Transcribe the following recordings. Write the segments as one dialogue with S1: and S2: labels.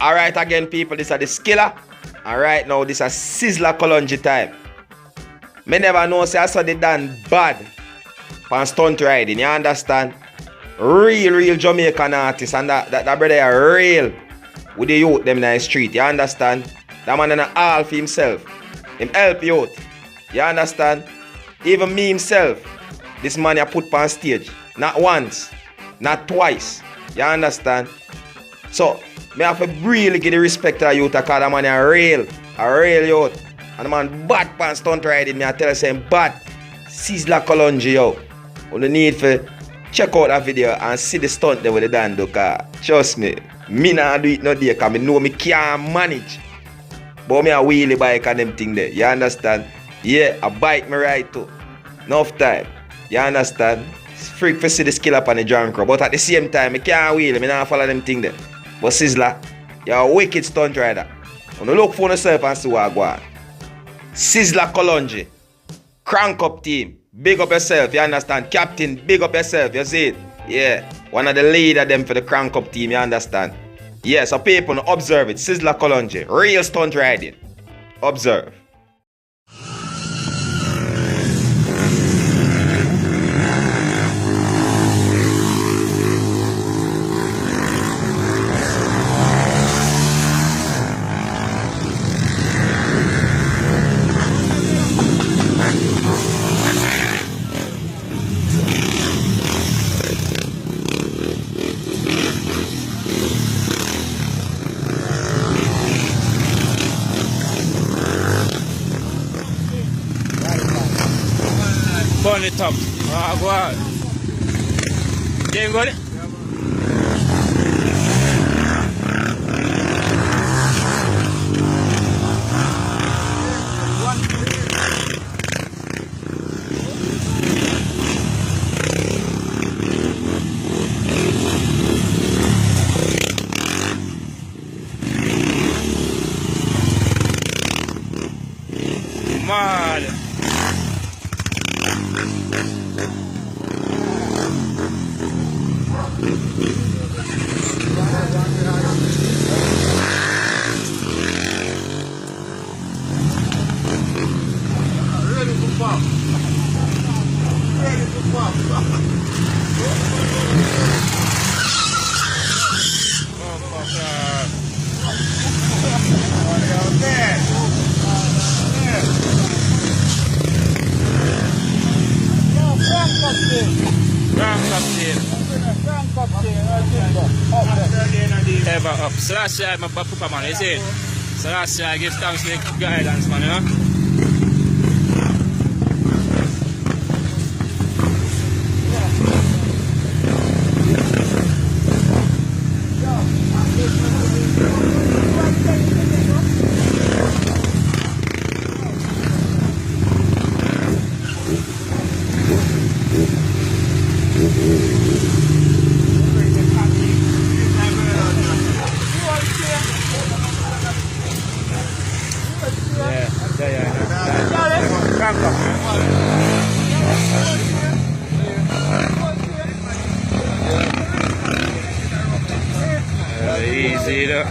S1: Alright again people, this is the Skilla. Alright now this is Sizzla Kalonji time. Me never know say I saw the done bad on stunt riding, you understand? Real Jamaican artist, and that brother are real with the youth them in the street, you understand? That man in a all for himself. Him help youth. You understand? Even me himself, this man I put on stage. Not once, not twice. You understand? So, me have to really give the respect to the youth because that man a real youth. And the man bad pan stunt riding, me I tell you saying bad. Sizzla Kalonji yo. You need to check out that video and see the stunt there with the Dan do, trust me nah do it no day because I know me can't manage. But me a wheelie bike and them thing there. You understand? Yeah, a bike me ride too. Enough time. You understand? It's freak for see the skill up on the drum crew. But at the same time, I can't wheel. I not follow them thing there. But Sizzla, you're a wicked stunt rider. You look for yourself and see what I go on. Sizzla Kalonji. Crank up team. Big up yourself, you understand? Captain, big up yourself, you see it? Yeah. One of the leader them for the crank up team, you understand? Yeah, so people observe it. Sizzla Kalonji. Real stunt riding. Observe.
S2: Burn it up. Go on. Game good? Mad. Ever up. So that's why my papa man, you see? So that's why I give thanks to the guidance man, you know? Easy though.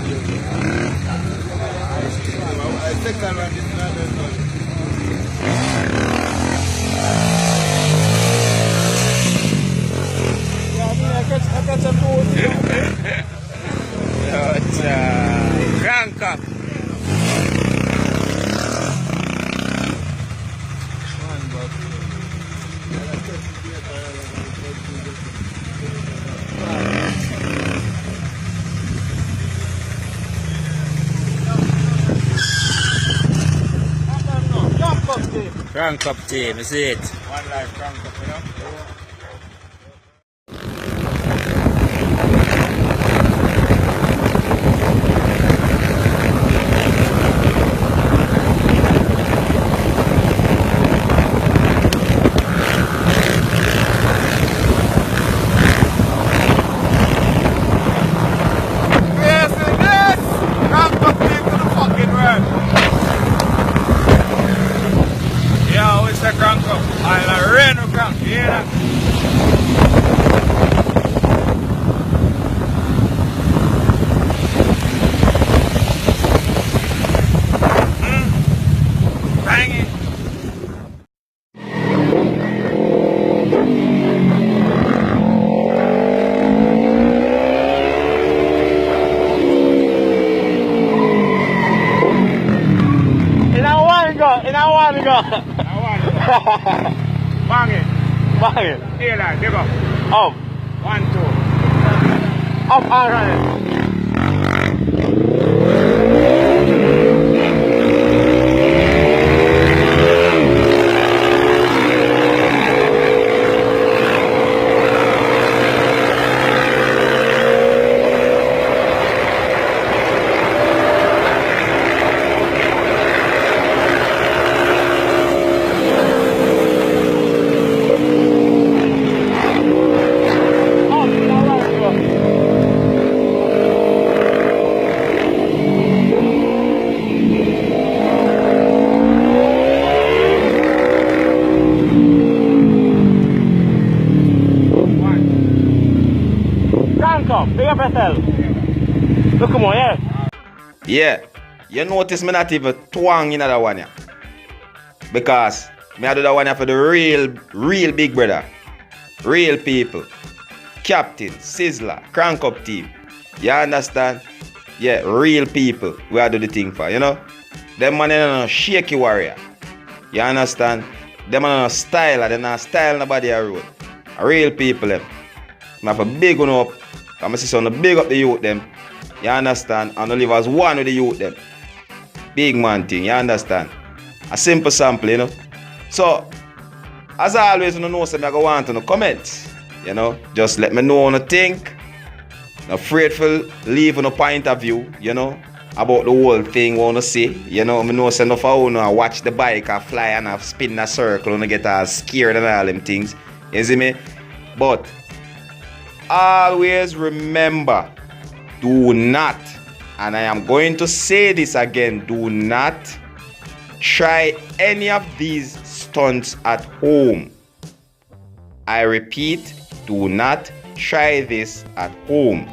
S2: Crank up. Crank up team, is it? One life crank up, you know? Crank up, I'll rain crank, yeah.
S3: In a one go.
S2: Bang it.
S3: Bang it.
S2: Here, like, dig up.
S3: Up.
S2: 1, 2.
S3: Up and running. Big up yourself. Look come on, yeah.
S1: Yeah. You notice me not even twang in that one, yeah. Because me I do that one for the real big brother. Real people. Captain, Sizzla, crank up team. You understand? Yeah, real people we are do the thing for, you know? Them man no shaky warrior. You understand? Them man no style, they not style nobody a road. Real people them. I have a big one up. I'm see some big up the youth them. You understand? And I live as one with the youth them. Big man thing, you understand? A simple sample, you know. So, as I always know, so I go want to comment. You know, just let me know what you think. Not afraid for leave on a point of view, you know, about the whole thing, what you see. You know, I know so enough of you watch the bike and fly and have spin in a circle and get all scared and all them things. You see me? But always remember, do not, and I am going to say this again, do not try any of these stunts at home. I repeat, do not try this at home.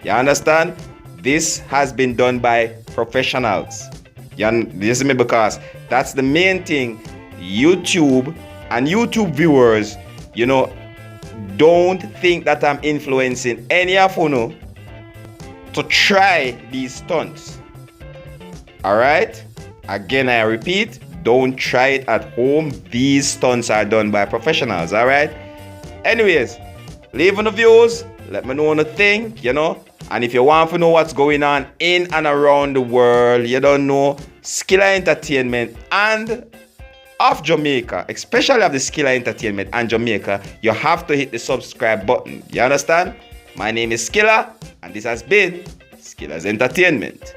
S1: You understand? This has been done by professionals. You see me? Because that's the main thing. YouTube and YouTube viewers, you know, don't think that I'm influencing any of you to try these stunts. Alright? Again, I repeat, don't try it at home. These stunts are done by professionals. Alright? Anyways, leave in the views. Let me know what you think, you know. And if you want to know what's going on in and around the world, you don't know, Skilla Entertainment and of Jamaica, especially of the Skilla Entertainment and Jamaica, you have to hit the subscribe button. You understand? My name is Skilla, and this has been Skilla's Entertainment.